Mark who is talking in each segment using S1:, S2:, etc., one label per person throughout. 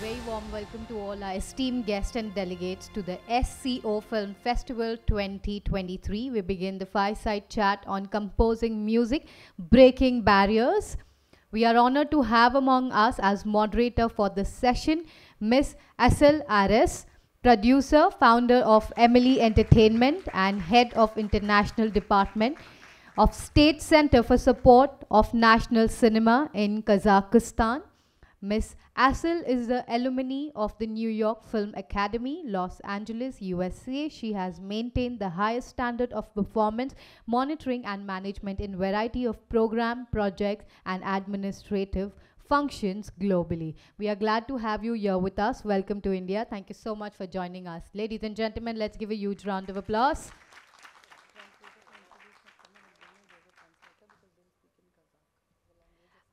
S1: Very warm welcome to all our esteemed guests and delegates to the SCO Film Festival 2023. We begin the Fireside chat on composing music, breaking barriers. We are honored to have among us as moderator for this session, Miss Asel Ares, producer, founder of Emily Entertainment and head of International Department of State Center for Support of National Cinema in Kazakhstan. Miss Asel is the alumni of the New York Film Academy, Los Angeles, USA. She has maintained the highest standard of performance, monitoring and management in variety of program, projects and administrative functions globally. We are glad to have you here with us. Welcome to India. Thank you so much for joining us. Ladies and gentlemen, let's give a huge round of applause.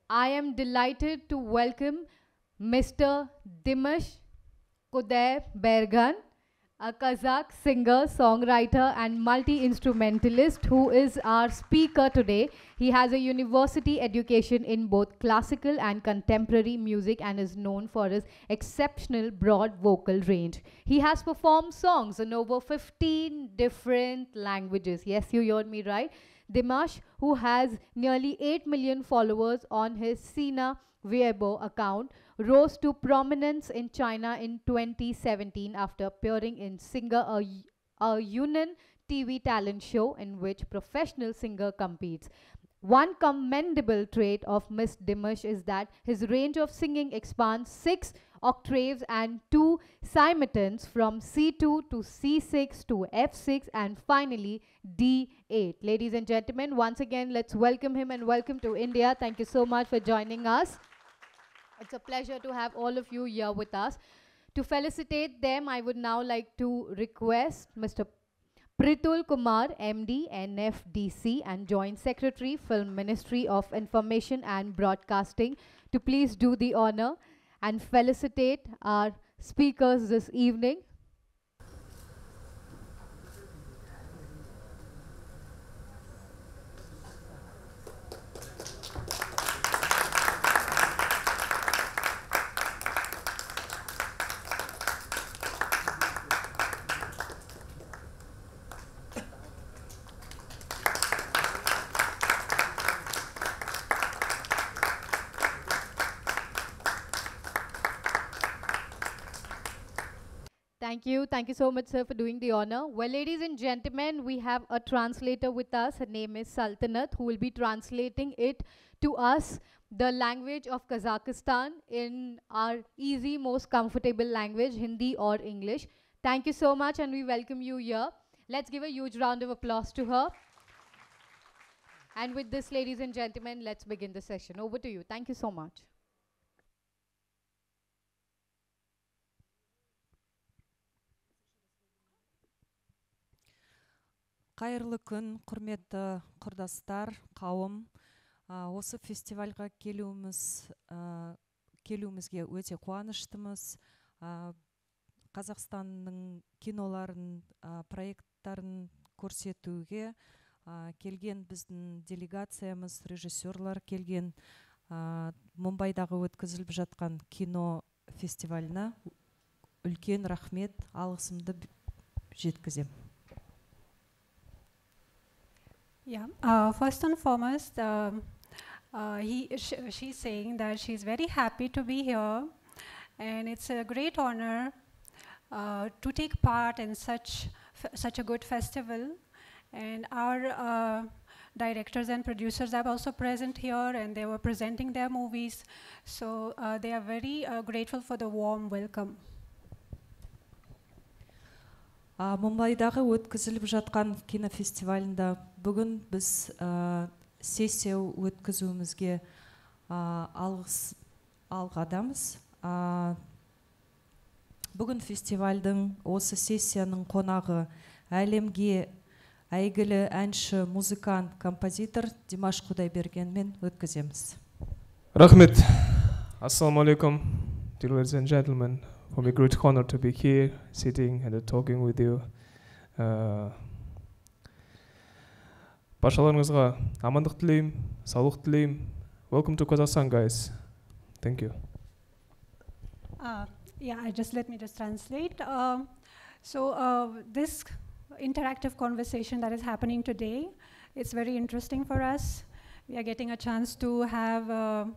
S1: I am delighted to welcome Mr. Dimash Kudaibergen, a Kazakh singer, songwriter and multi-instrumentalist who is our speaker today. He has a university education in both classical and contemporary music and is known for his exceptional broad vocal range. He has performed songs in over 15 different languages. Yes, you heard me right. Dimash, who has nearly 8 million followers on his Sina Weibo account, rose to prominence in China in 2017 after appearing in a Yunnan TV talent show in which professional singer competes. One commendable trait of Miss Dimash is that his range of singing expands 6 octaves and 2 semitones from C2 to C6 to F6 and finally D8. Ladies and gentlemen, once again, let's welcome him and welcome to India. Thank you so much for joining us. It's a pleasure to have all of you here with us. To felicitate them, I would now like to request Mr. Pritul Kumar, MD, NFDC and Joint Secretary, Film Ministry of Information and Broadcasting, to please do the honor and felicitate our speakers this evening. Thank you so much, sir, for doing the honor. Well, ladies and gentlemen, we have a translator with us. Her name is Saltanat, who will be translating it to us, the language of Kazakhstan, in our easy, most comfortable language, Hindi or English. Thank you so much, and we welcome you here. Let's give a huge round of applause to her. And with this, ladies and gentlemen, let's begin the session. Over to you. Thank you so much.
S2: Қайырлы күн, құрметті құрдастар, қауым. Осы фестивальға келуімізге өте қуаныштымыз. Қазақстанның киноларын, проекттарын көрсетуге келген біздің делегациямыз, режиссерлар келген Мумбайдағы өткізіліп жатқан кино фестиваліне үлкен рахмет, алғысымды жеткізем.
S3: Yeah. First and foremost, she's saying that she's very happy to be here, and it's a great honor to take part in such a good festival. And our directors and producers are also present here, and they were presenting their movies. So they are very grateful for the warm welcome.
S2: Мумбайдағы өткізіліп жатқан кинофестивалінде бүгін біз сессия өткізуімізге алғыс алғадамыз. Бүгін фестивальдің осы сессияның қонағы әлемге әйгілі әнші, музыкант, композитор Димаш Кудайбергенмен өткіземіз.
S4: Рахмет. Assalamu alaikum, ladies and gentlemen. For me, great honor to be here, sitting and talking with you. Баршаларыңызға амандық тілеймін, саулық тілеймін. Welcome to Kazakhstan, guys. Thank you.
S3: Yeah, let me just translate. This interactive conversation that is happening today, it's very interesting for us. We are getting a chance to have a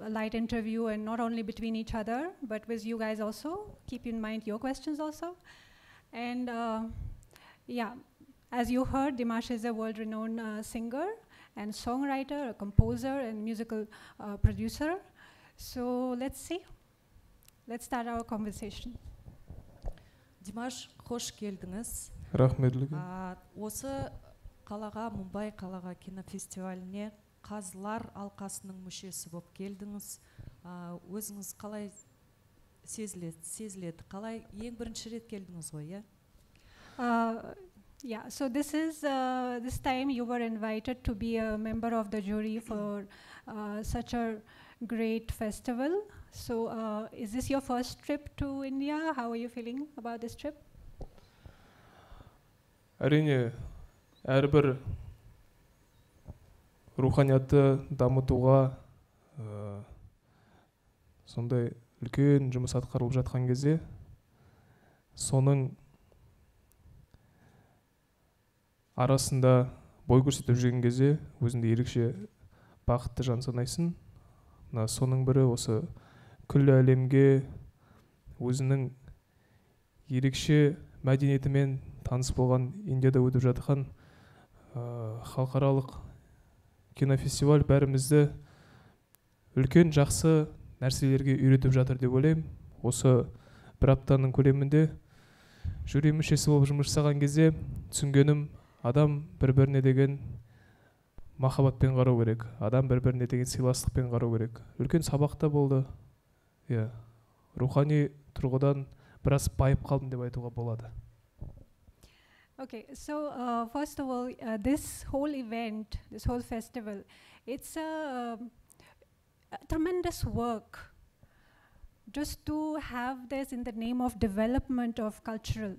S3: light interview, and not only between each other, but with you guys also. Keep in mind your questions also. And yeah, as you heard, Dimash is a world-renowned singer and songwriter, a composer, and musical producer. So let's see. Let's start our conversation.
S2: Димаш, қош келдіңіз.
S4: Рахмет.
S2: Осы қалаға, Мумбай қалаға кинофестиваліне қазылар алқасының мүшесі болып келдіңіз. Өзіңіз қалай сезіледі? Қалай ең бірінші рет келдіңіз ғой, иә?
S3: Yeah, so this time you were invited to be a member of the jury for such a great festival. So is this your first trip to India? How are you feeling about this trip?
S4: Әрине, әрбір руханиятты дамытуға сондай үлкен жұмыс атқарылып жатқан кезде, соның арасында бой көрсетіп жүрген кезде өзіңді ерекше бақытты жан санайсың. Соның бірі осы күллі әлемге өзінің ерекше мәдениетімен таныс болған Индияда өтіп жатқан халықаралық кинофестиваль бәрімізді үлкен жақсы нәрселерге үйретіп жатыр деп ойлаймын. Осы бір аптаның көлемінде жюри мүшесі болып жұмыс жасаған кезде түсінгенім, адам бір-біріне деген махаббатпен қарау керек. Адам бір-біріне деген сыйластықпен қарау керек. Үлкен сабақта болды. Рухани тұрғыдан біраз байып қалдым деп айтуға болады.
S3: Okay, so first of all, this whole event, this whole festival, it's a tremendous work just to have this in the name of development of cultural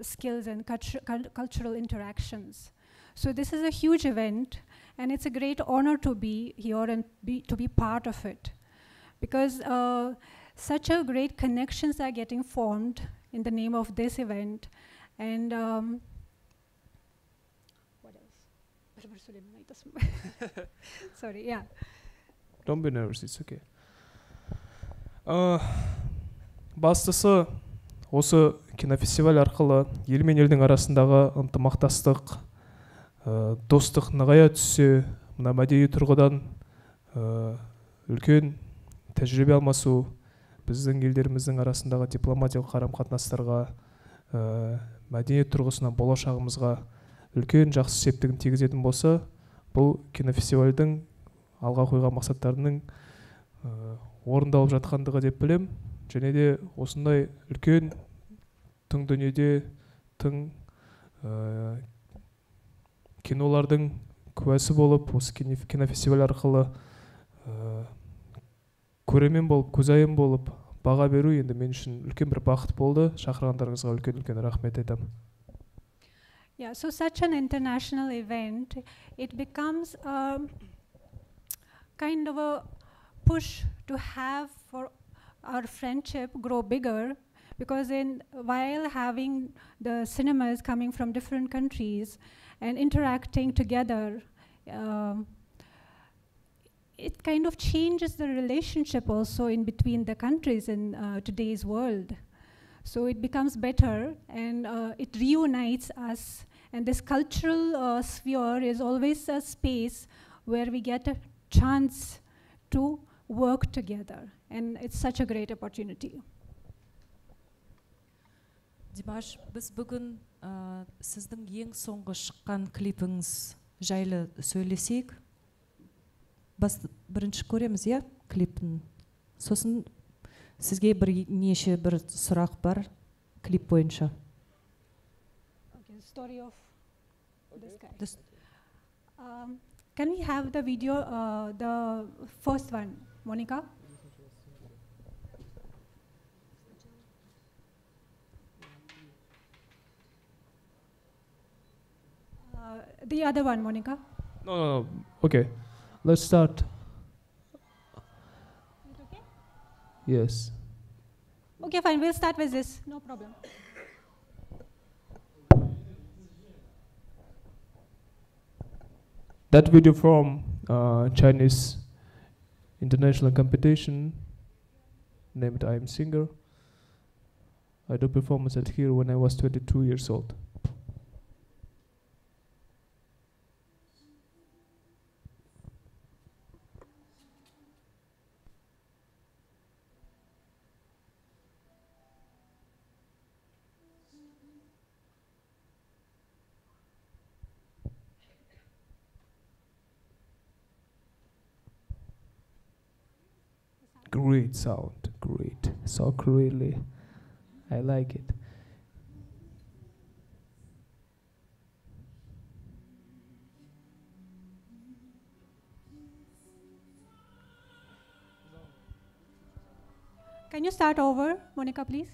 S3: skills and cultural interactions. So this is a huge event, and it's a great honor to be here and to be part of it, because such a great connections are getting formed in the name of this event. And what else? Sorry, yeah.
S4: Don't be nervous, it's okay. Бастысы осы кинофестиваль арқылы ел мен елдің арасындағы ынтымақтастық, достық нығая түссе, мына мәдени тұрғыдан үлкен тәжірибе алмасу, біздің елдеріміздің арасындағы дипломатиялық қарым-қатынастарға, мәдениет тұрғысынан болашағымызға үлкен жақсы септігін тигізетін болса, бұл кинофестивальдің алға қойған мақсаттарының орындалып жатқандығы деп білем. Және де осындай үлкен тың дүниеде тың кинолардың куәсі болып, осы кинофестиваль арқылы көремен болып, көзайым болып баға беру енді мен үшін үлкен бір бақыт болды. Шақырғандарыңызға үлкен рахмет айтамын.
S3: Yeah, so such an international event, it becomes a kind of a push to have for our friendship grow bigger, because while having the cinemas coming from different countries and interacting together, it kind of changes the relationship also in between the countries in today's world. So it becomes better, and it reunites us. And this cultural sphere is always a space where we get a chance to work together. And it's such a great opportunity.
S2: Димаш, біз бүгін сіздің ең соңғы шыққан клипіңіз жайлы сөйлесейік. Бірінші көреміз, иә, клипін. Сосын сізге неше бір сұрақ бар клип бойынша.
S3: Okay, story of this guy. Can we have the video, the first one, Monica? The other one, Monica.
S4: No. Okay. Let's start.
S3: Is it okay?
S4: Yes.
S3: Okay, fine, we'll start with this, no problem.
S4: That video from Chinese international competition named I Am Singer. I do performance at here when I was 22 years old. Great sound, great. So really, I like it.
S3: Can you start over, Monica, please?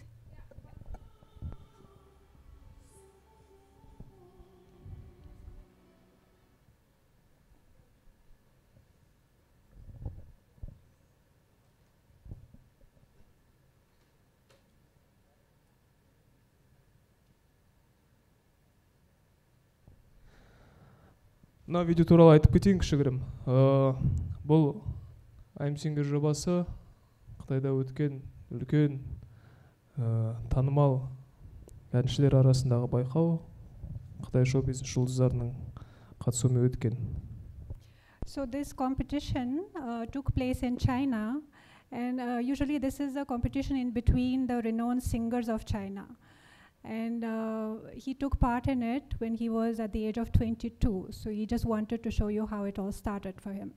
S4: Мына видео туралы айтып кетейін кішігірім. Бұл I'm Singer жобасы Қытайда өткен үлкен танымал әншілер арасындағы байқау. Қытай шоу-бизнес жұлдыздарының қатысуымен өткен.
S3: So this competition took place in China, and usually this is a competition in between the renowned singers of China. And he took part in it when he was at the age of 22. So he just wanted to show you how it all started for him.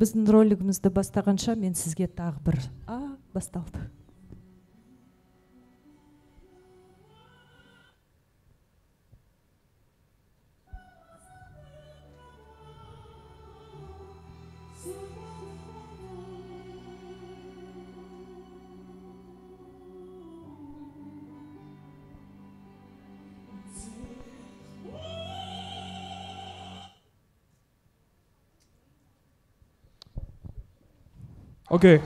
S2: Біздің ролигімізді бастағанша мен сізге тағы бір басталды.
S4: Okay.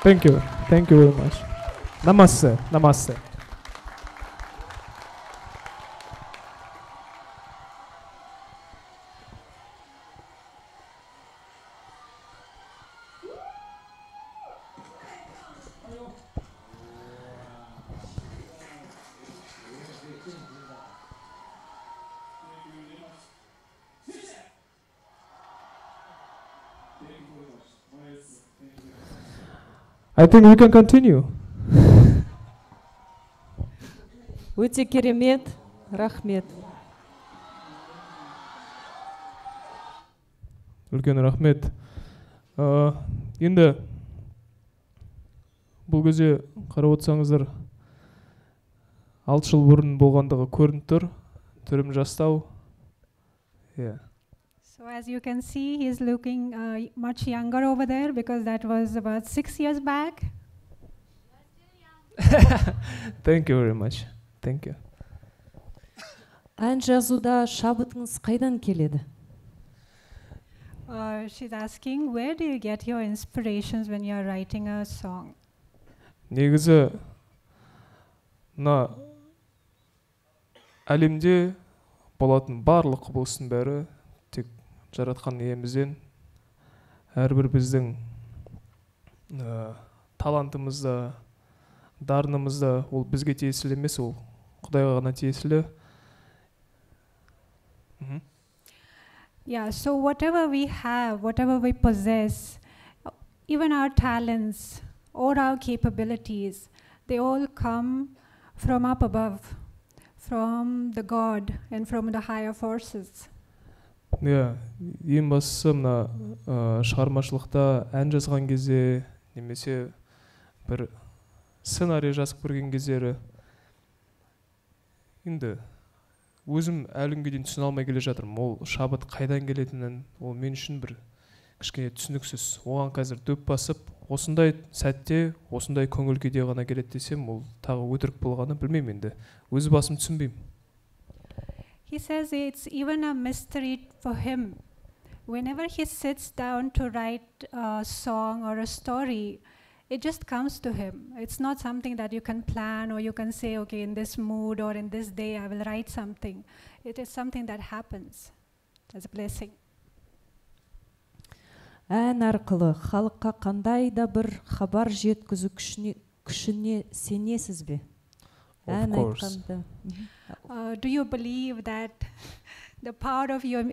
S4: Thank you. Thank you very much. Namaste. Namaste. I think we can continue.
S2: Өте керемет, рахмет.
S4: Үлкен рахмет. Енді бұл кезде қарап отырсаңыздар 6 жыл бұрын болғандығы көрініп тұр. Түрім жастау. Yeah.
S3: So as you can see, he's looking much younger over there because that was about 6 years back.
S4: Thank you very much. Thank you.
S2: Ән жазуда шабытыңыз қайдан келеді?
S3: She's asking, where do you get your inspirations when you're writing a song?
S4: Негізі мына әлемде болатын барлық құбылыстың бәрі тек жаратқан иемізден. Әрбір біздің талантымызда, дарынымызда ол бізге тиесілі емес, ол Құдайға ғана тиесілі.
S3: Yeah, so whatever we have, whatever we possess, even our talents or our capabilities, they all come from up above, from the God and from the higher forces.
S4: Yeah, ең бастысы мына шығармашылықта ән жазған кезде немесе бір сценарий жазып көрген кездері енді өзім әлі күнге дейін түсіне алмай келе жатырмын. Ол шабыт қайдан келетінін, ол мен үшін бір кішкене түсініксіз. Оған қазір дөп басып, осындай сәтте, осындай көңіл күйде ғана келеді десем, ол тағы өтірік болғаны білмеймін енді. Өз басым түсінбеймін.
S3: He says it's even a mystery for him. Whenever he sits down to write a song or a story, it just comes to him. It's not something that you can plan or you can say, okay, in this mood or in this day I will write something. It is something that happens as a blessing.
S2: Ән арқылы халыққа қандай да бір хабар жеткізу күшіне сенесіз бе?
S4: Of course.
S3: Do you believe that the power of your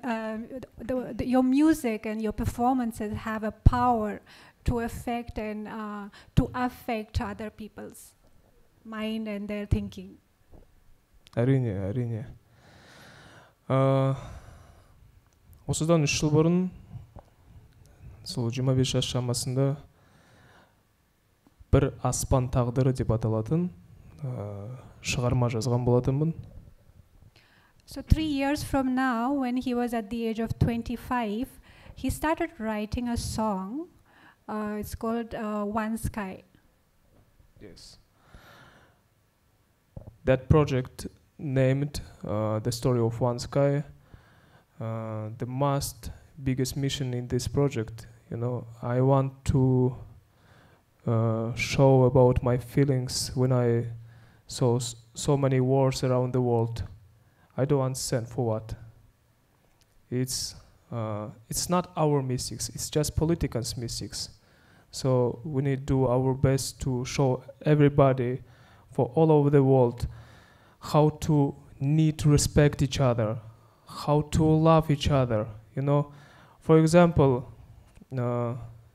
S3: music and your performances have a power to affect other people's mind and their thinking?
S4: Әрине, әрине. Осыдан 3 жыл бұрын, сол 25 жас шамасында бір аспан тағдыры деп аталатын шығарма жазған болатынмын.
S3: So 3 years from now, when he was at the age of 25, he started writing a song. It's called One Sky.
S4: Yes. That project named the story of One Sky. The biggest mission in this project, I want to show about my feelings when I saw so many wars around the world. I don't understand for what. It's not our mistakes, it's just politicians' mistakes. So we need to do our best to show everybody for all over the world how to need to respect each other, how to love each other. For example,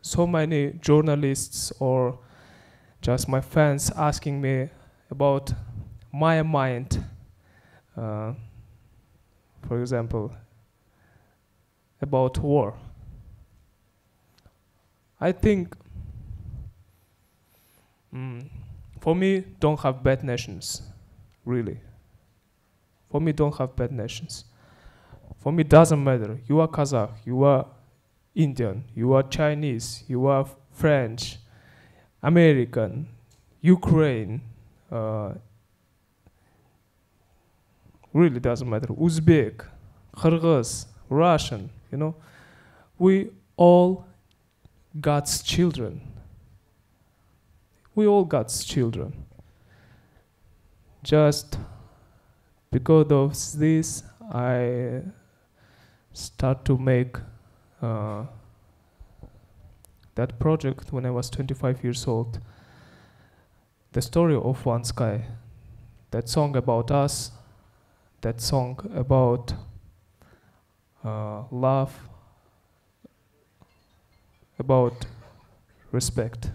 S4: so many journalists or just my fans asking me about my mind. For example, about war. I think, for me, don't have bad nations, really. For me, don't have bad nations. For me, doesn't matter. You are Kazakh, you are Indian, you are Chinese, you are French, American, Ukraine. Really doesn't matter. Uzbek, Kyrgyz, Russian, we all God's children. we all God's children. Just because of this, I start to make that project when I was 25 years old. The story of One Sky. That song about us, that song about love, about respect.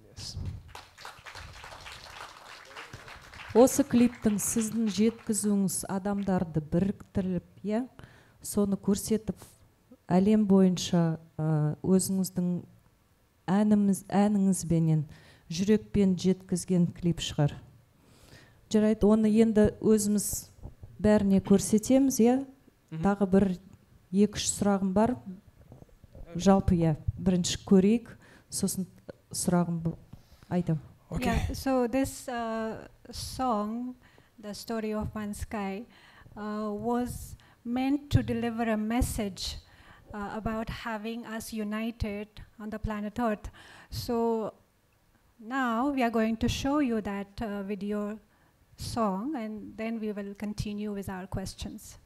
S4: Yes.
S2: Осы клиптің сіздің жеткізуіңіз адамдарды біріктіріп, соны көрсетіп, әлем бойынша өзіңіздің әніңізбенен жүрекпен жеткізген клип шығар. Жарайды, оны енді өзіміз бәріне көрсетеміз, Тағы бір 2-3 сұрағым бар. Жалпы, бірінші көрейік, сосын сұрағым айтам.
S4: Okay.
S3: Yeah, so this song, The Story of One Sky, was meant to deliver a message about having us united on the planet Earth. So now we are going to show you that video song, and then we will continue with our questions.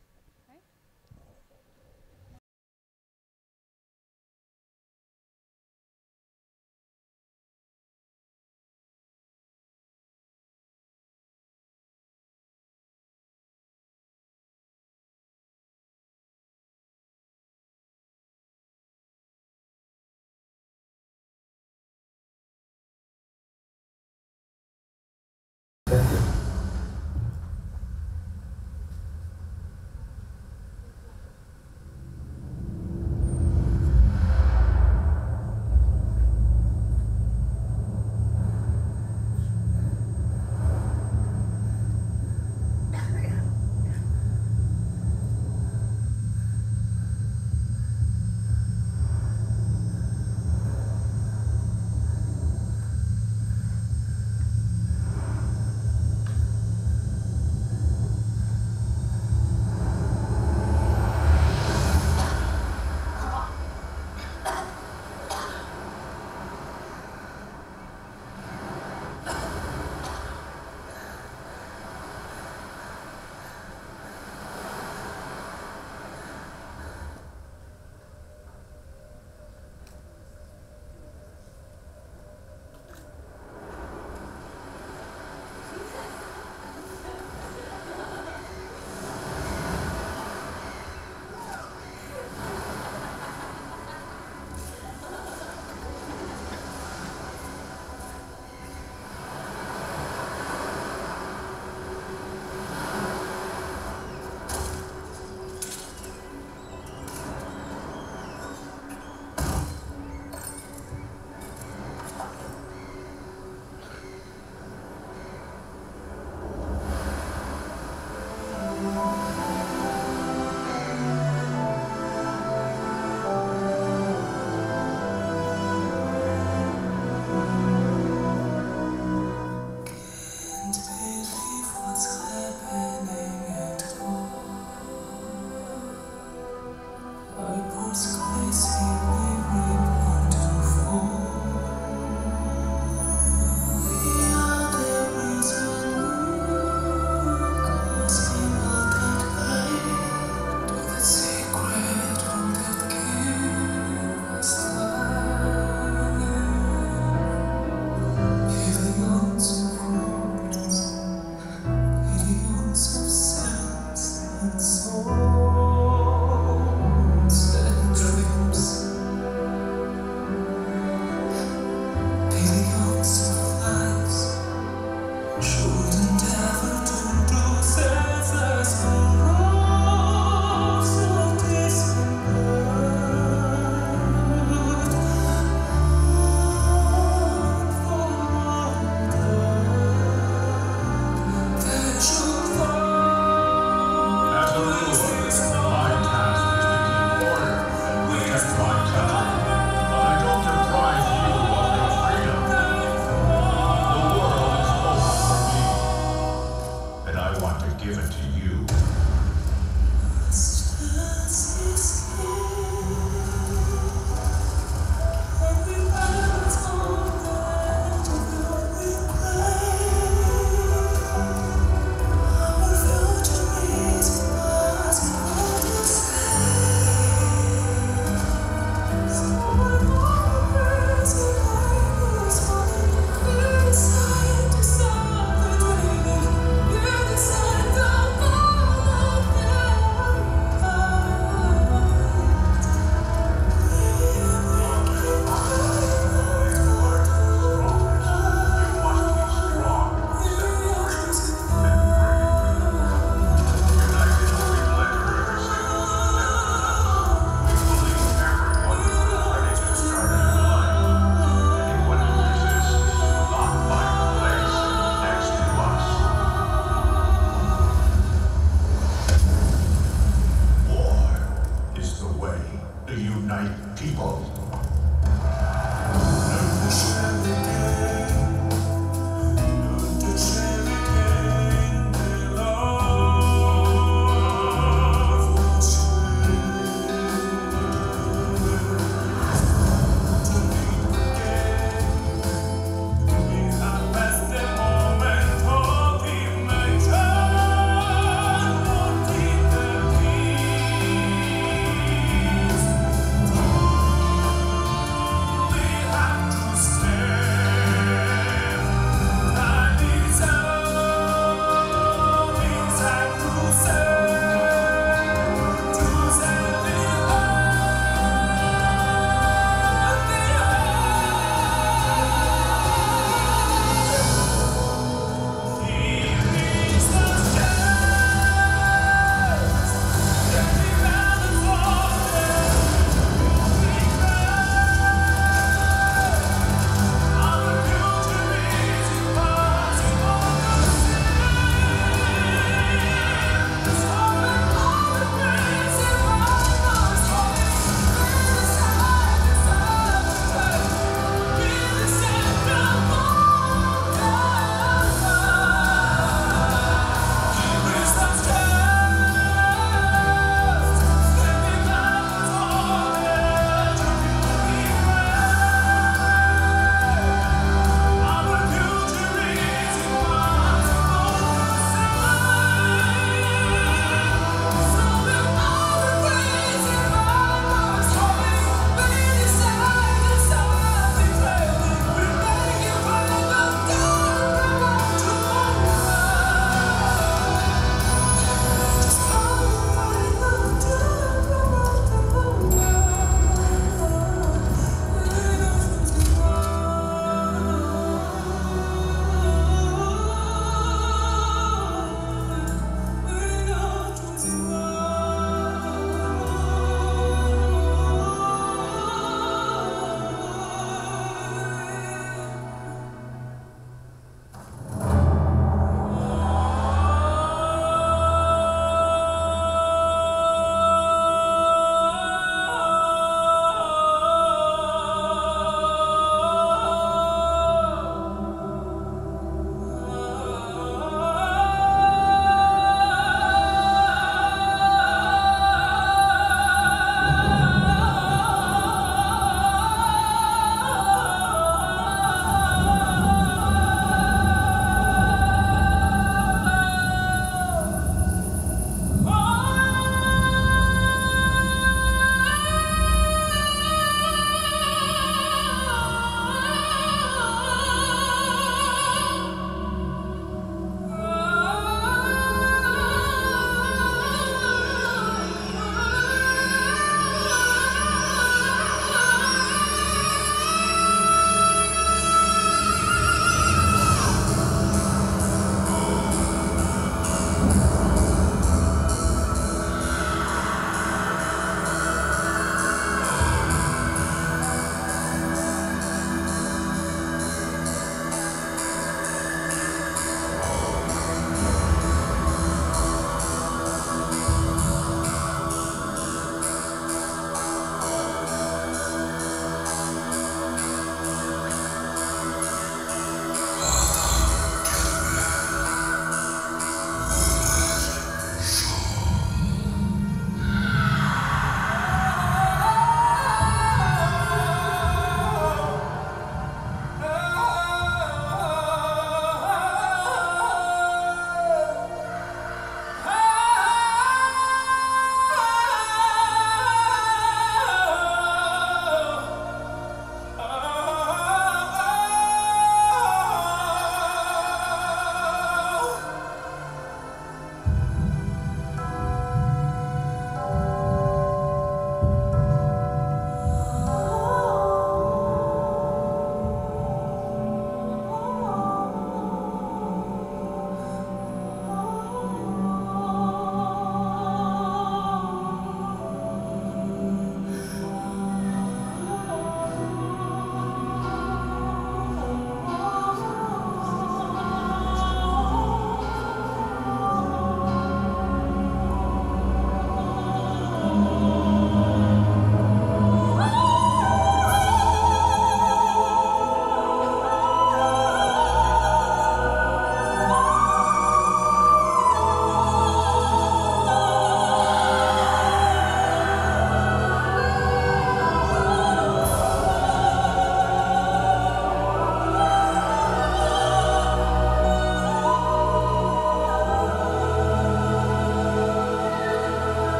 S5: unite people.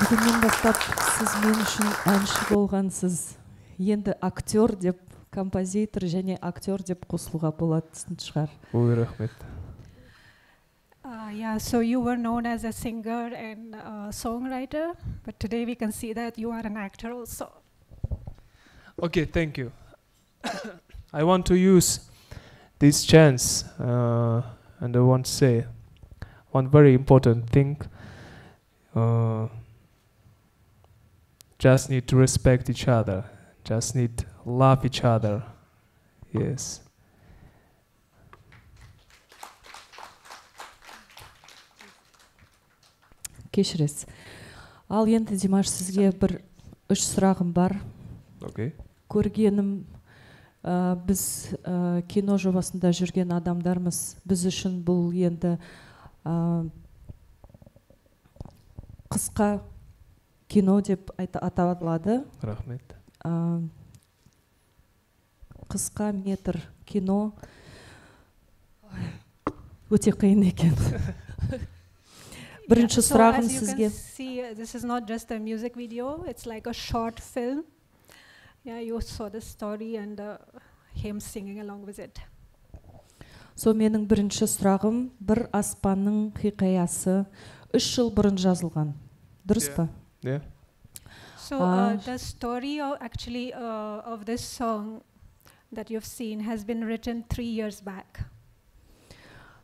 S2: Бүгіннен бастап сіз мен үшін әнші болғансыз. Енді актер деп, композитор және актер деп қосылуға болады шығар.
S4: Ой, рахмет.
S3: Yeah, so you were known as a singer and a songwriter, but today we can see that you are an actor also.
S4: Okay, thank you. I want to use this chance and I want to say one very important thing. Just need to respect each other. Just need to love each other. Yes.
S2: Кешіресіз. Ал енді Димаш, сізге бір 3 сұрағым бар.
S4: Okay.
S2: Көргенім, біз кино жобасында жүрген адамдармыз. Біз үшін бұл енді қысқа кино деп аталады.
S4: Рахмет.
S2: Қысқа метр кино өте қиын екен. Бірінші сұрағым сізге.
S3: This is not just a music video, it's like a short film. Yeah, you saw the story and him singing along with it.
S2: So менің бірінші сұрағым, бір аспанның хикаясы 3 жыл бұрын жазылған. Дұрыс па?
S4: Yeah.
S3: So the story of this song that you've seen has been written 3 years back.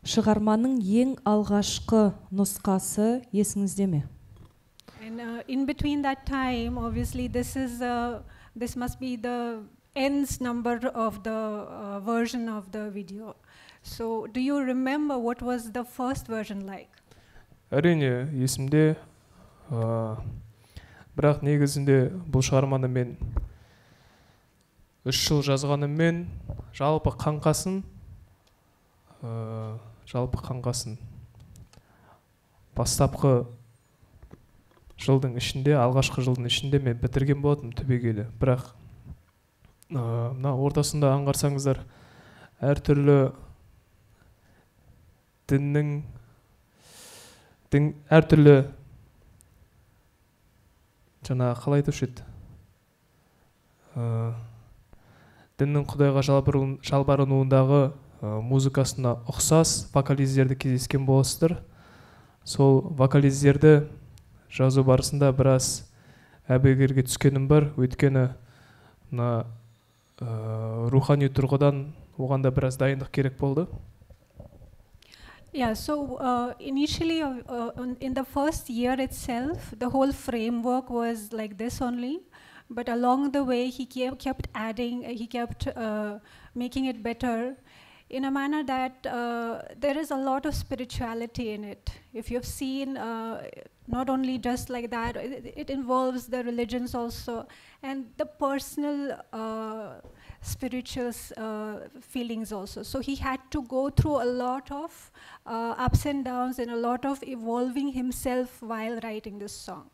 S2: Шығарманың ең алғашқы нұсқасы есіңізде ме?
S3: And in between that time, obviously this must be the ends number of the version of the video. So do you remember what was the first version like?
S4: Әрине, есімде. Бірақ негізінде бұл шығарманы мен 3 жыл жазғаныммен жалпы қаңқасын бастапқы жылдың ішінде, алғашқы жылдың ішінде мен бітірген болатым түбегейлі. Бірақ мына ортасында аңғарсаңыздар, әртүрлі әртүрлі жаңа қалай айтушы еді? Діннің Құдайға жалбарынуындағы музыкасына ұқсас вокализдерді кездескен боласыздар. Сол вокализдерді жазу барысында біраз әбігерге түскенім бар, өйткені рухани тұрғыдан оған да біраз дайындық керек болды.
S3: Yeah, so initially in the first year itself, the whole framework was like this only. But along the way, he kept adding, he kept making it better in a manner that there is a lot of spirituality in it. If you've seen, not only just like that, it involves the religions also and the personal spiritual feelings also. So he had to go through a lot of ups and downs and a lot of evolving himself while writing this song.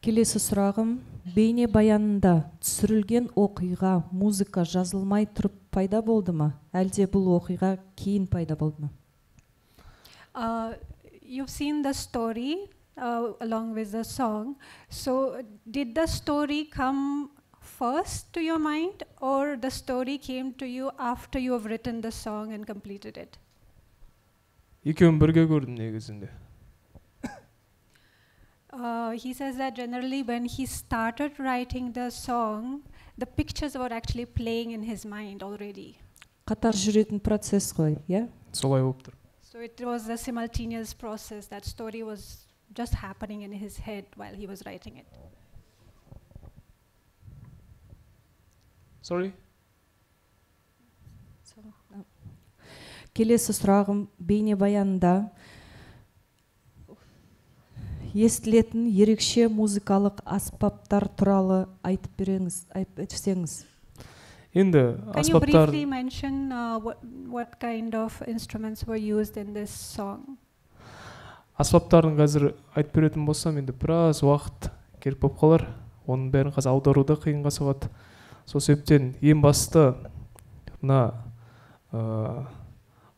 S2: Келесі сұрағым, бейне баянында түсірілген оқиға музыка жазылмай тұрып пайда болды ма? Әлде бұл оқиға кейін пайда болды ма?
S3: You've seen the story along with the song. So did the story come first to your mind, or the story came to you after you have written the song and completed it?
S4: Екеуін бірге көрдім негізінде.
S3: He says that generally when he started writing the song, the pictures were actually playing in his mind already.
S2: Қатар жүретін процесс қой, иә?
S4: Солай болып тұр.
S3: So it was a simultaneous process. That story was just happening in his head while he was writing it.
S4: Sorry?
S2: Келесі сұрағым, бейнебаянда естілетін ерекше музыкалық аспаптар туралы айтып беріңіз, айтып өтсеңіз.
S4: Енді
S3: Can you briefly mention what kind of instruments were used in this song?
S4: Аспаптарын қазір айтып беретін болсам, енді біраз уақыт керек болып қалар. Оның бәрін қазір аударуда қиынға соғады. Сол себептен ең басты мына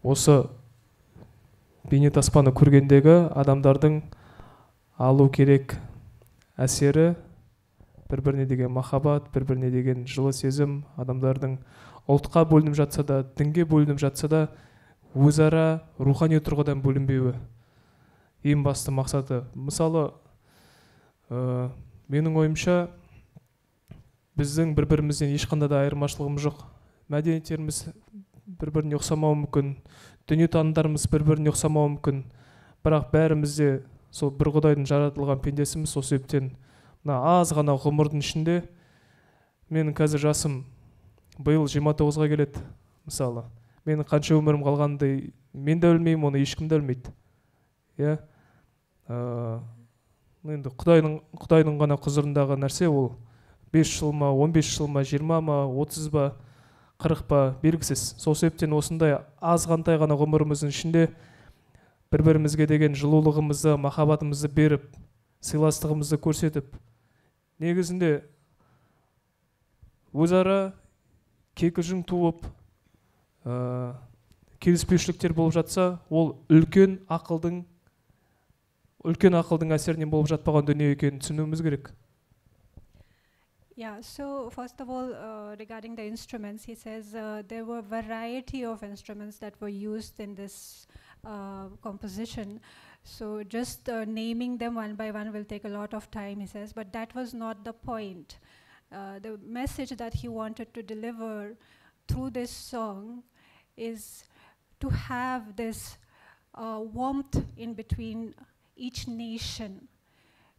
S4: осы бейнетаспаны көргендегі адамдардың алу керек әсері, бір-біріне деген махаббат, бір-біріне деген жылы сезім, адамдардың ұлтқа бөлініп жатса да, дінге бөлініп жатса да, өзара рухани тұрғыдан бөлінбеуі ең басты мақсаты. Мысалы, менің ойымша, біздің бір-бірімізден ешқандай да айырмашылығымыз жоқ. Мәдениеттеріміз бір-біріне ұқсамауы мүмкін, дүниетанымдарымыз бір-біріне ұқсамауы мүмкін, бірақ бәрімізде сол бір Құдайдың жаратылған пендесіміз. Сол себептен мына аз ғана ғұмырдың ішінде, менің қазір жасым биыл 29-ға келеді. Мысалы, менің қанша өмірім қалғанды мен де білмеймін, оны ешкім де білмейді. Иә? Енді Құдайдың ғана құзырындағы нәрсе, ол 5 жыл ма, 15 жыл ма, 20 ма, 30 ба, 40 па, белгісіз. Сол себептен осындай аз ғантай ғана ғұмырымыздың ішінде бір-бірімізге деген жылулығымызды, махаббатымызды беріп, сыйластығымызды көрсетіп, негізінде өзара кикілжің туып, келіспеушіліктер болып жатса, ол үлкен ақылдың әсерінен болып жатпаған дүние екенін түсінуіміз керек.
S3: Yeah, so first of all, regarding the instruments, he says there were a variety of instruments that were used in this composition. So just naming them one by one will take a lot of time, he says, but that was not the point. The message that he wanted to deliver through this song is to have this warmth in between each nation.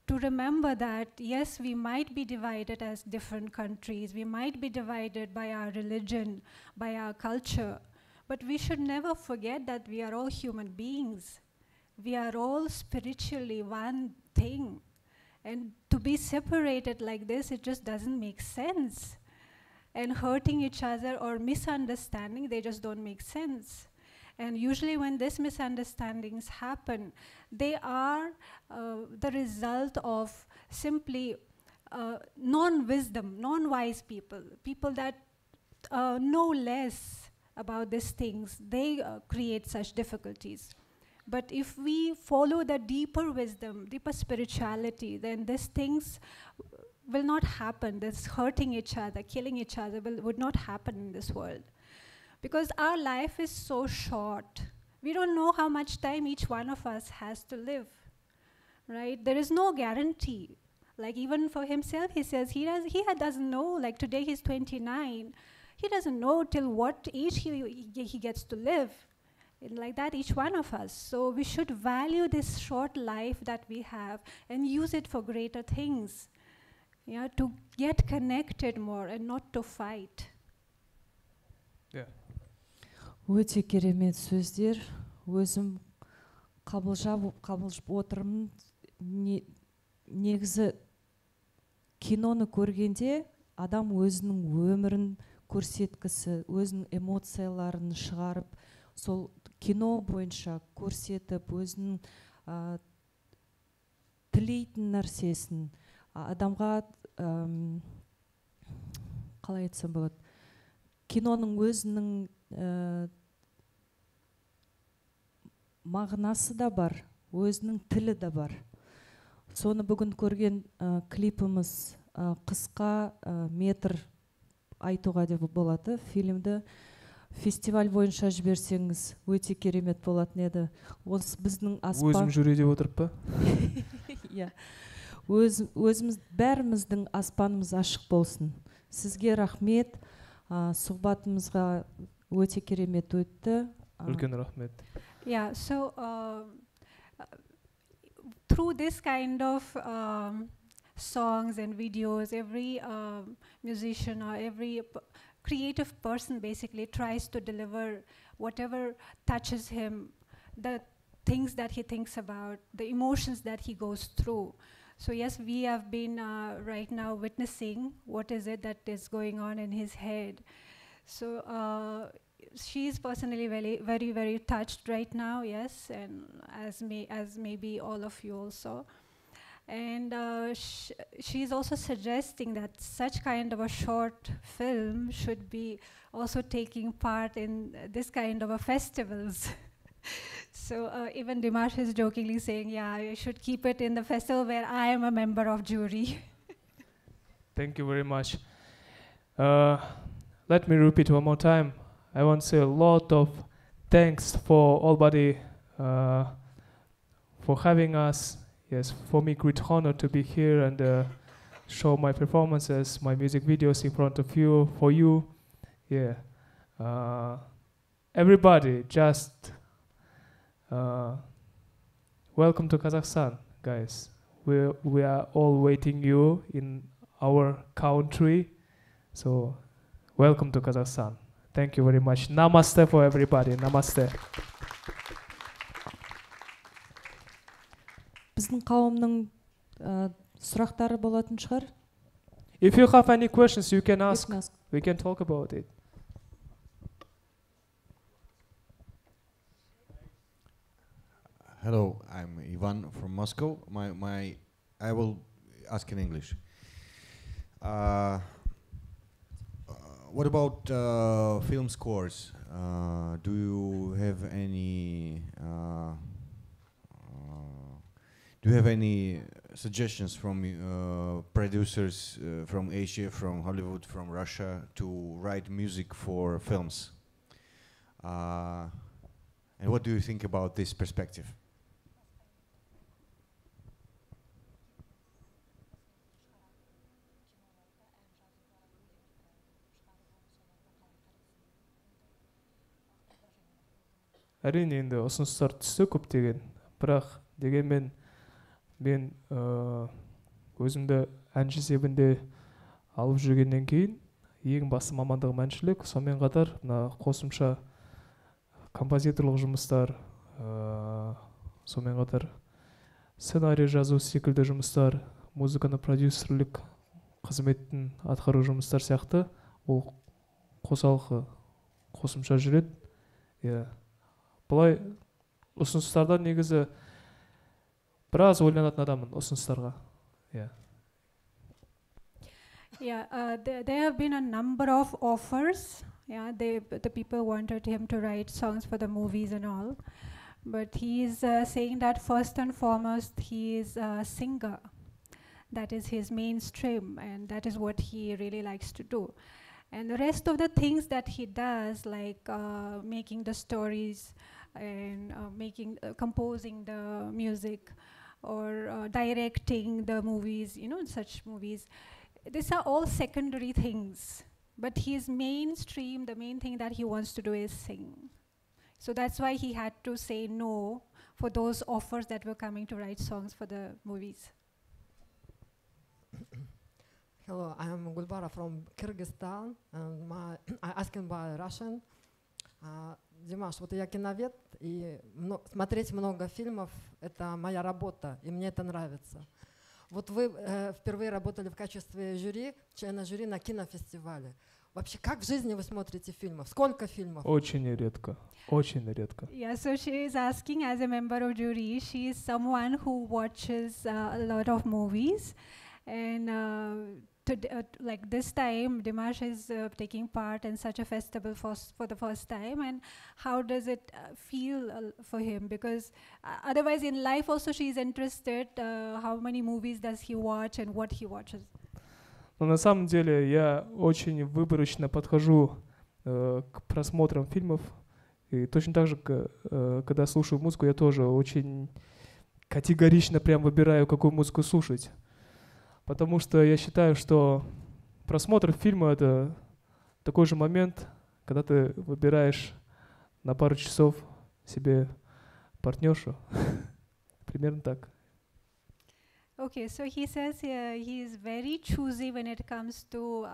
S3: To remember that, yes, we might be divided as different countries, we might be divided by our religion, by our culture, but we should never forget that we are all human beings. We are all spiritually one thing. And to be separated like this, it just doesn't make sense. And hurting each other or misunderstanding, they just don't make sense. And usually when these misunderstandings happen, they are the result of simply non-wisdom, non-wise people, people that know less about these things. They create such difficulties. But if we follow the deeper wisdom, deeper spirituality, then these things will not happen. This hurting each other, killing each other would not happen in this world. Because our life is so short. We don't know how much time each one of us has to live, right? There is no guarantee. Like even for himself, he says he doesn't know, like today he's 29. He doesn't know till what age he gets to live. And like that, each one of us. So we should value this short life that we have and use it for greater things. Yeah, to get connected more and not to fight.
S4: Yeah.
S2: Өте керемет сөздер. Өзім қабылжап отырмын. Негізі киноны көргенде адам өзінің өмірін көрсеткісі, өзінің эмоцияларын шығарып, сол кино бойынша көрсетіп, өзінің тілейтін нәрсесін адамға қалай айтсам болады, киноның өзінің мағынасы да бар, өзінің тілі де бар. соны бүгін көрген клипіміз қысқа метр айтуға деп болады. Фильмді фестиваль бойынша жіберсеңіз өте керемет болатын еді. Осы біздің
S4: Өзім жүре деп отырып па?
S2: Иә. Өзіміз бәріміздің аспанымыз ашық болсын. Сізге рахмет. Сұхбатымызға өте керемет өтті.
S4: Үлкен рахмет.
S3: Yeah, so through this kind of songs and videos, every musician or every creative person basically tries to deliver whatever touches him, the things that he thinks about, the emotions that he goes through. So yes, we have been right now witnessing what is it that is going on in his head. So she is personally very, very touched right now, yes, and as maybe all of you also. And she is also suggesting that such kind of a short film should be also taking part in this kind of a festivals. So even Dimash is jokingly saying, yeah, you should keep it in the festival where I am a member of jury.
S4: Thank you very much. Let me repeat one more time. I want to say a lot of thanks for everybody for having us. Yes, for me, great honor to be here and show my performances, my music videos in front of you, for you. Yeah. Everybody, just welcome to Kazakhstan, guys. We are all waiting you in our country. So, welcome to Kazakhstan. Thank you very much. Namaste for everybody. Namaste.
S2: Біздің қауымның сұрақтары болатын шығар.
S4: If you have any questions, you can ask. We can talk about it.
S5: Hello, I'm Ivan from Moscow. I will ask in English. What about film scores? Do you have any suggestions from producers from Asia, from Hollywood, from Russia to write music for films? And what do you think about this perspective?
S4: Әрине енді ұсыныстар түсті көптеген, бірақ дегенмен мен өзімді әнші есебінде алып жүргеннен кейін ең басты мамандығым әншілік, сонымен қатар қосымша композиторлық жұмыстар, сонымен қатар сценарий жазу секілді жұмыстар, музыканы продюсерлік қызметтің атқару жұмыстар сияқты ол қосалқы қосымша жүреді. Бұлай ұсыныстарда негізі біраз ойланатын адамын ұсыныстарға.
S3: Yeah, there have been a number of offers. Yeah, the people wanted him to write songs for the movies and all. But he is saying that first and foremost, he is a singer. That is his mainstream, and that is what he really likes to do. And the rest of the things that he does, like making the stories and composing the music or directing the movies, such movies, these are all secondary things. But his mainstream, the main thing that he wants to do is sing. So that's why he had to say no for those offers that were coming to write songs for the movies.
S6: Hello, I am Gulbara from Kyrgyzstan. And I asking by Russian. Димаш, вот я киновед, и смотреть много фильмов — это моя работа, и мне это нравится. Вот вы впервые работали в качестве жюри, члена жюри на кинофестивале. Вообще, как в жизни вы смотрите фильмов? Сколько фильмов?
S4: Очень редко, очень редко.
S3: Yeah, so she is asking, as a member of jury, she is someone who watches a lot of movies. And like this time, Dimash is taking part in such a festival for the first time, and how does it feel for him? Because otherwise in life also she's interested, how many movies does he watch and what he watches.
S4: Но на самом деле я очень выборочно подхожу к просмотрам фильмов. И точно так же, когда слушаю музыку, я тоже очень категорично прям выбираю, какую музыку слушать. Потому что я считаю, что просмотр фильма — это такой же момент, когда ты выбираешь на пару часов себе партнершу. Примерно так.
S3: Okay, so he says he is very choosy when it comes to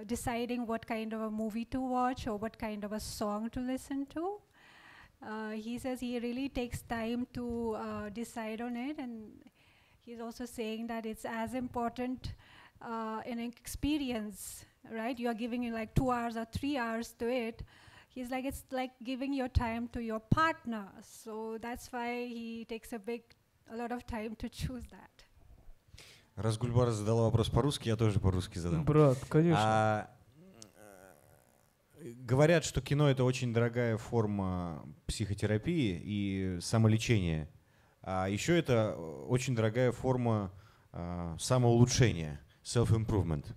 S3: deciding what kind of a movie to watch or what kind of a song to listen to. He says he really takes time to decide on it, and he's also saying that it's as important an experience, right? You are giving it like 2 hours or 3 hours to it. He's like, it's like giving your time to your partner. So that's why he takes a lot of time to choose that.
S5: Раз Гульбара задала вопрос по-русски, я тоже по-русски задам.
S4: Брат, конечно.
S5: Говорят, что кино — это очень дорогая форма психотерапии и самолечения. А еще это очень дорогая форма самоулучшения, self-improvement.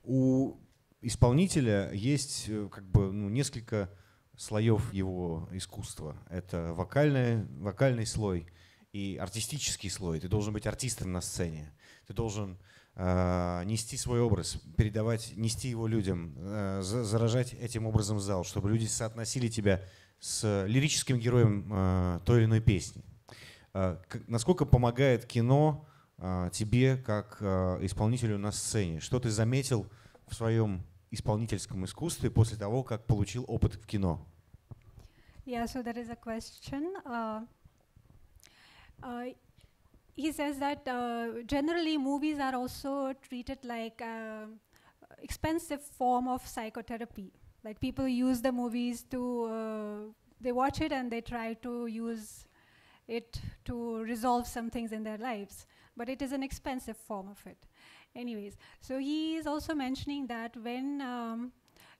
S5: У исполнителя есть как бы несколько слоев его искусства. Это вокальный слой и артистический слой. Ты должен быть артистом на сцене. Ты должен нести свой образ, нести его людям, заражать этим образом зал, чтобы люди соотносили тебя с лирическим героем той или иной песни. Насколько помогает кино тебе как исполнителю на сцене? Что ты заметил в своем исполнительском искусстве после того, как получил опыт в кино?
S3: Yeah, so there is a question. He says that generally movies are also treated like expensive form of psychotherapy. Like people use the movies to, they watch it and they try to use it to resolve some things in their lives. But it is an expensive form of it. Anyways, so he is also mentioning that when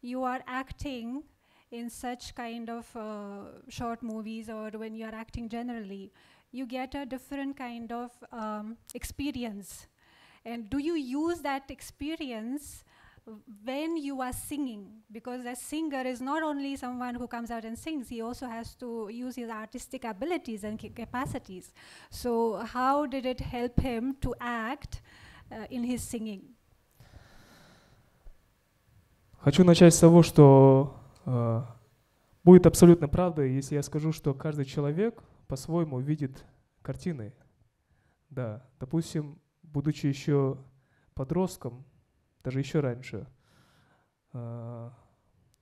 S3: you are acting in such kind of short movies, or when you are acting generally, you get a different kind of experience. And do you use that experience when you are singing? Because a singer is not only someone who comes out and sings, he also has to use his artistic abilities and capacities. So how did it help him to act in his singing?
S4: Хочу начать с того, что будет абсолютно правдой, если я скажу, что каждый человек по-своему видит картины. Да, допустим, будучи еще подростком, даже еще раньше,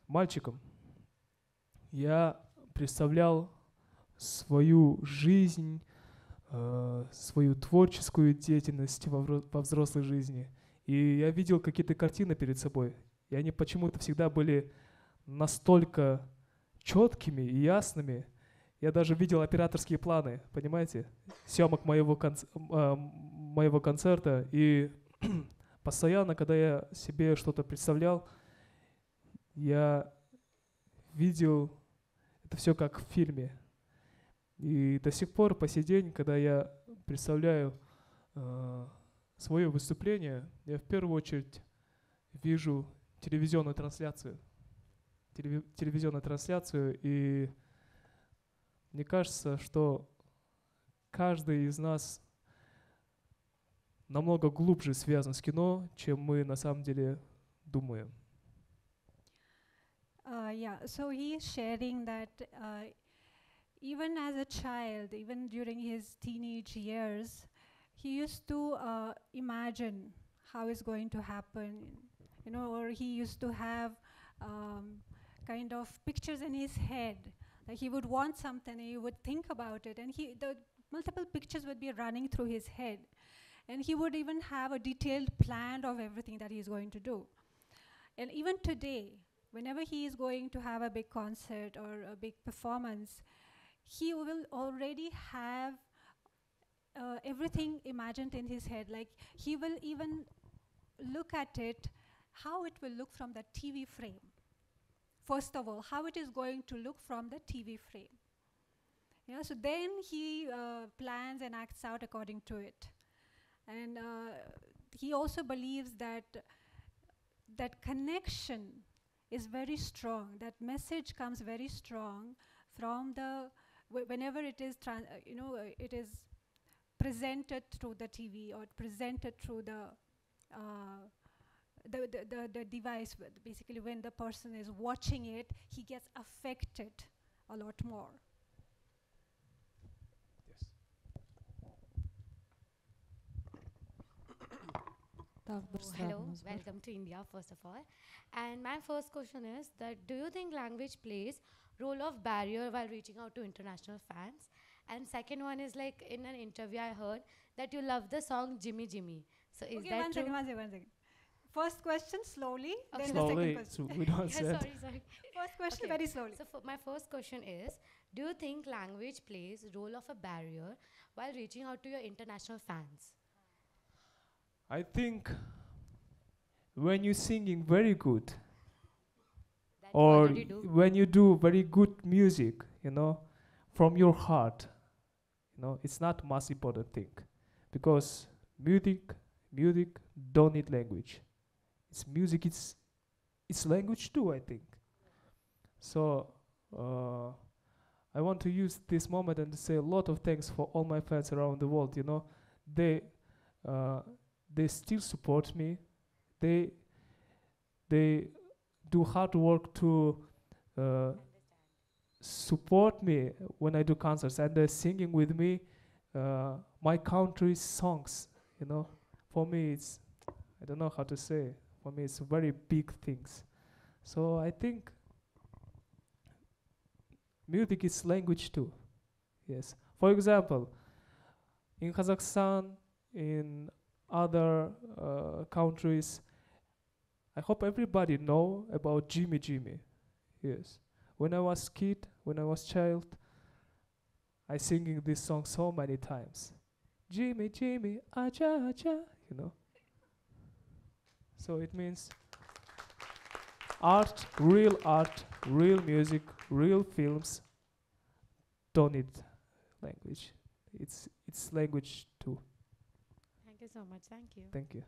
S4: мальчиком, я представлял свою жизнь, свою творческую деятельность во взрослой жизни. И я видел какие-то картины перед собой. И они почему-то всегда были настолько четкими и ясными. Я даже видел операторские планы, понимаете, съемок моего концерта. И постоянно, когда я себе что-то представлял, я видел это все как в фильме. И до сих пор, по сей день, когда я представляю свое выступление, я в первую очередь вижу телевизионную трансляцию. И мне кажется, что каждый из нас намного глубже связан с кино, чем мы на самом деле думаем.
S3: Yeah, so he is sharing that even as a child, even during his teenage years, he used to imagine how it's going to happen, you know, or he used to have kind of pictures in his head. Like he would want something, he would think about it, and the multiple pictures would be running through his head. And he would even have a detailed plan of everything that he's going to do. And even today, whenever he is going to have a big concert or a big performance, he will already have everything imagined in his head. Like he will even look at it, how it will look from the TV frame. First of all, how it is going to look from the TV frame. Yeah, so then he plans and acts out according to it. And he also believes that that connection is very strong. That message comes very strong from the whenever it is it is presented through the TV or presented through the device. Basically, when the person is watching it, he gets affected a lot more.
S7: Hello, welcome to India first of all. And my first question is that do you think language plays role of barrier while reaching out to international fans? And second one is like in an interview I heard that you love the song Jimmy Jimmy. So is
S3: Okay,
S7: that
S3: one
S7: true?
S3: second. First question slowly,
S7: Okay.
S3: then
S4: Slowly,
S3: the
S4: so
S3: second question.
S4: we don't say
S7: Yeah,
S4: it.
S7: sorry.
S3: First question
S7: Okay.
S3: very slowly.
S7: So my first question is, do you think language plays role of a barrier while reaching out to your international fans?
S4: I think when you're singing very good,
S7: That you
S4: or
S7: already do.
S4: when you do very good music, from your heart, it's not most important thing, because music don't need language. It's music. It's language too, I think. So I want to use this moment and to say a lot of thanks for all my fans around the world. They still support me. They do hard work to support me when I do concerts, and they're singing with me my country's songs. For me, I don't know how to say. For me, it's very big things. So I think music is language too. Yes. For example, in Kazakhstan, in other countries, I hope everybody know about Jimmy Jimmy. Yes. When I was kid, when I was child, I singing this song so many times. Jimmy Jimmy, aja aja, So it means art, real music, real films don't need language. It's language too.
S7: Thank you so much. Thank you.
S4: Thank you.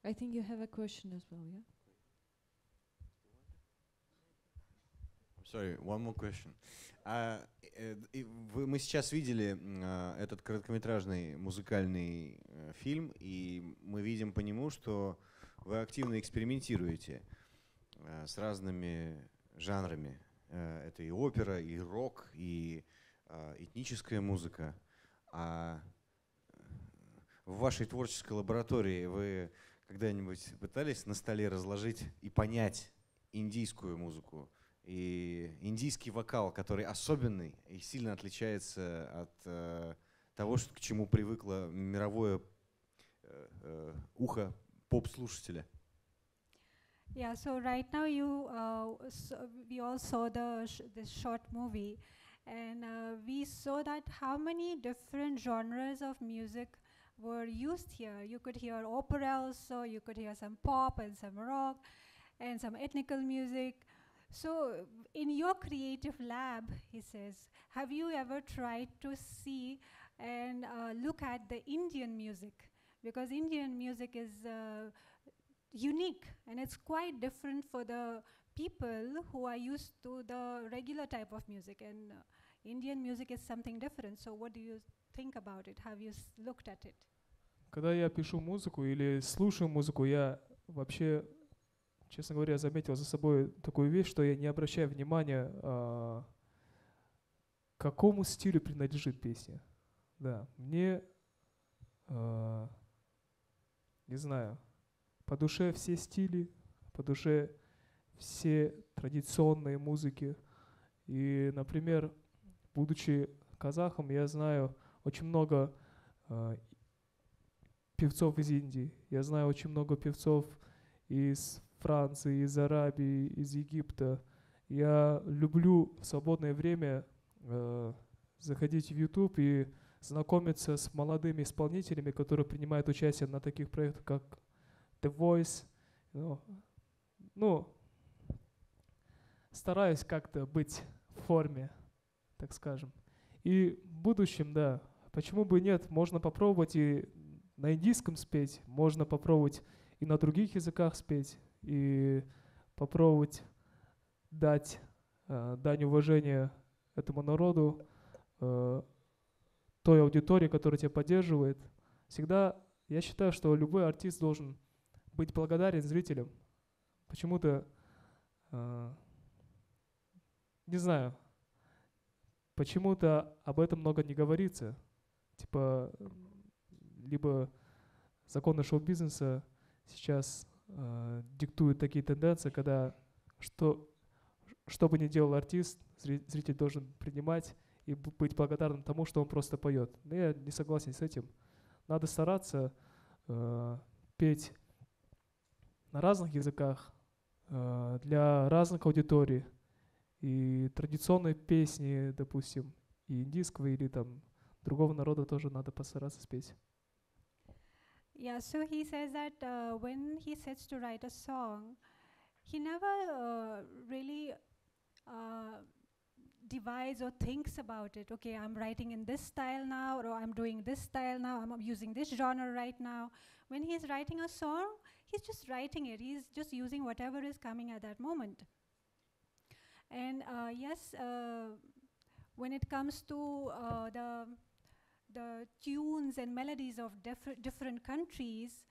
S2: I think you have a question as well, yeah?
S5: Sorry, one more question. Мы сейчас видели этот короткометражный музыкальный фильм, и мы видим по нему, что вы активно экспериментируете с разными жанрами. Это и опера, и рок, и этническая музыка. А в вашей творческой лаборатории вы когда-нибудь пытались на столе разложить и понять индийскую музыку и индийский вокал, который особенный и сильно отличается от того, к чему привыкло мировое ухо поп-слушателя?
S3: Yeah, so right now we all saw this short movie, and we saw that how many different genres of music were used here. You could hear opera also, you could hear some pop and some rock and some ethnical music. So in your creative lab, he says, have you ever tried to see and look at the Indian music? Because Indian music is unique, and it's quite different for the people who are used to the regular type of music, and Indian music is something different. So what do you think about it? Have you looked at it?
S4: Когда я пишу музыку или слушаю музыку, я вообще, честно говоря, заметил за собой такую вещь, что я не обращаю внимания, к какому стилю принадлежит песня. Да, мне, не знаю, по душе все стили, по душе все традиционные музыки. И, например, будучи казахом, я знаю очень много певцов из Индии. Я знаю очень много певцов из Франции, из Арабии, из Египта. Я люблю в свободное время заходить в YouTube и знакомиться с молодыми исполнителями, которые принимают участие на таких проектах, как The Voice. Ну, стараюсь как-то быть в форме, так скажем. И в будущем, да, почему бы и нет, можно попробовать и на индийском спеть, можно попробовать и на других языках спеть, и попробовать дать дань уважения этому народу, той аудитории, которая тебя поддерживает. Всегда я считаю, что любой артист должен быть благодарен зрителям. Почему-то, не знаю, почему-то об этом много не говорится. Типа, либо законы шоу-бизнеса сейчас диктуют такие тенденции, когда что бы ни делал артист, зритель должен принимать и быть благодарным тому, что он просто поет. Но я не согласен с этим. Надо стараться петь на разных языках, для разных аудиторий. И традиционные песни, допустим, и индийского или там другого народа тоже надо постараться спеть.
S3: Yeah, so he says that when he sets to write a song, he never really divides or thinks about it. Okay, I'm writing in this style now, or I'm doing this style now, I'm using this genre right now. When he's writing a song, he's just writing it. He's just using whatever is coming at that moment. And yes, when it comes to the tunes and melodies of different countries,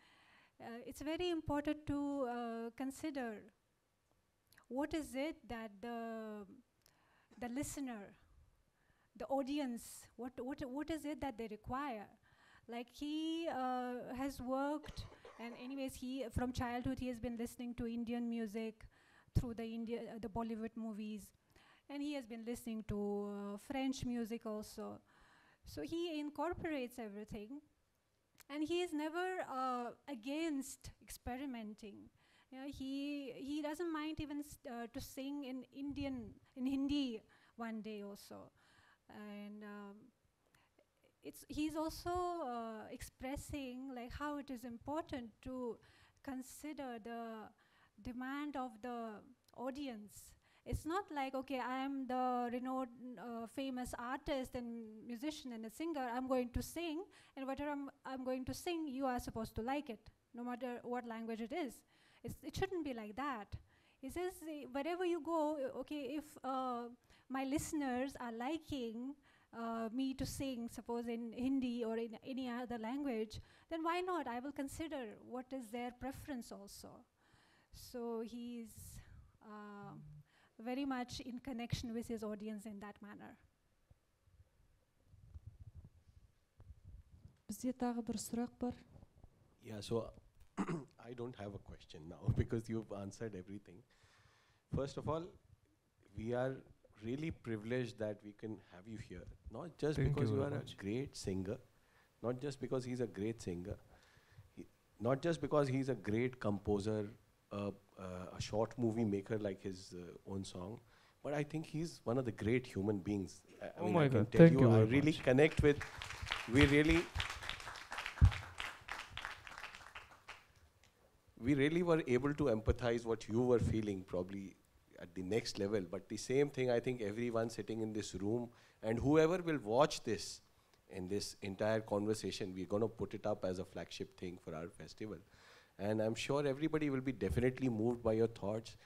S3: it's very important to consider what is it that the listener, the audience, what is it that they require? Like he has worked, and anyways, from childhood he has been listening to Indian music through the Bollywood movies, and he has been listening to French music also. So he incorporates everything, and he is never against experimenting. You know, he doesn't mind even to sing in Hindi one day also, and he's also expressing like how it is important to consider the demand of the audience. It's not like, okay, I'm the renowned famous artist and musician and a singer, I'm going to sing, and whatever I'm going to sing, you are supposed to like it, no matter what language it is. It shouldn't be like that. He says, wherever you go, okay, if my listeners are liking me to sing, suppose in Hindi or in any other language, then why not? I will consider what is their preference also. So he's very much in connection with his audience in that manner.
S2: Бізде тағы бір сұрақ бар.
S8: Yeah, so I don't have a question now because you've answered everything. First of all, we are really privileged that we can have you here. Not just because you are a great singer, not just because he's a great singer, not just because he's a great composer, a short movie maker like his own song, but I think he's one of the great human beings. I mean, I can tell you, I really connect with, we really were able to empathize what you were feeling probably at the next level. But the same thing, I think everyone sitting in this room and whoever will watch this in this entire conversation, we're going to put it up as a flagship thing for our festival. And I'm sure everybody will be definitely moved by your thoughts.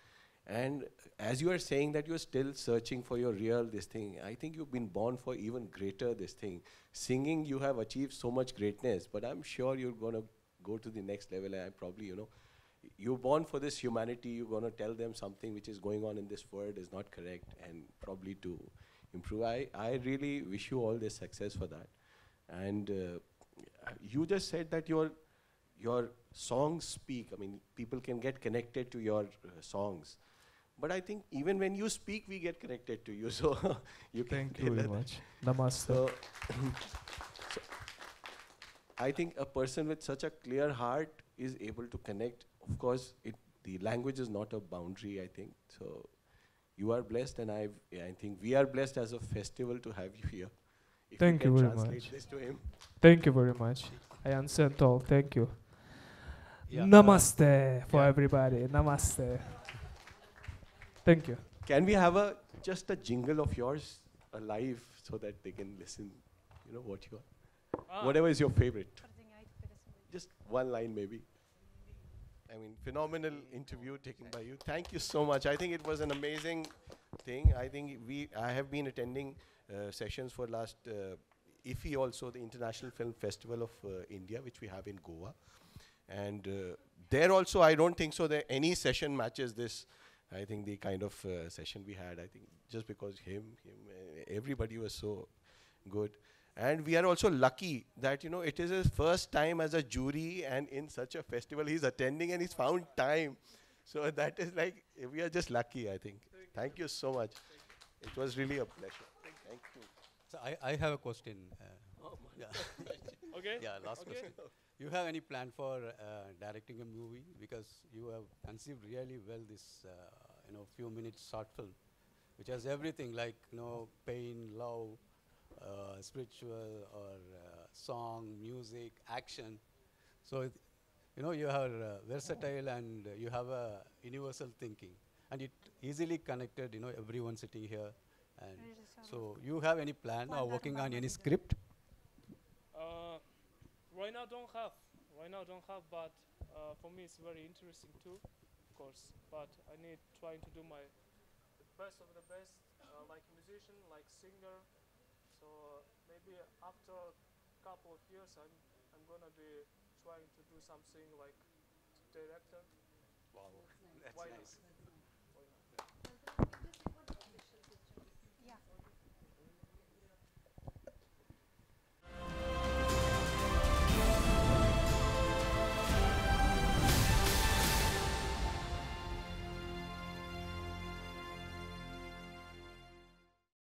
S8: And as you are saying that you're still searching for your real this thing, I think you've been born for even greater this thing. Singing, you have achieved so much greatness, but I'm sure you're going to go to the next level. And I probably, you're born for this humanity. You're going to tell them something which is going on in this world is not correct, and probably to improve. I really wish you all the success for that. And you just said that your songs speak. I mean, people can get connected to your songs. But I think even when you speak, we get connected to you. So you
S4: Thank you very much. Namaste.
S8: So I think a person with such a clear heart is able to connect. Of course, the language is not a boundary, I think. So you are blessed, and I think we are blessed as a festival to have you here. If
S4: Thank
S8: you
S4: you
S8: can
S4: very
S8: translate
S4: much.
S8: this to him.
S4: Thank you very much. I understand all. Thank you.
S9: Yeah,
S4: Namaste for
S9: yeah.
S4: everybody. Namaste. Thank you.
S8: Can we have just a jingle of yours alive so that they can listen? You know what you are. Whatever is your favorite. Just one line maybe. I mean, phenomenal interview taken by you. Thank you so much. I think it was an amazing thing. I think I have been attending sessions for last IFFI also, the International Film Festival of India, which we have in Goa. And there also, I don't think so that any session matches this. I think the kind of session we had, I think just because everybody was so good. And we are also lucky that, you know, it is his first time as a jury, and in such a festival he's attending and he's found time. So that is like, we are just lucky, I think. Thank you so much. It was really a pleasure. Thank you.
S9: So I have a question. Yeah.
S10: Okay.
S9: Yeah, last question. You have any plan for directing a movie? Because you have conceived really well this, few minutes short film, which has everything like, pain, love, spiritual or song, music, action. So, you are versatile and you have a universal thinking. And it easily connected, everyone sitting here. And so you have any plan or working on any script?
S10: Right now don't have. But for me it's very interesting too, of course. But I need trying to do my best of the best, like musician, like singer. So maybe after a couple of years, I'm gonna be trying to do something like director.
S9: Wow, that's
S10: Why
S9: nice.
S10: not?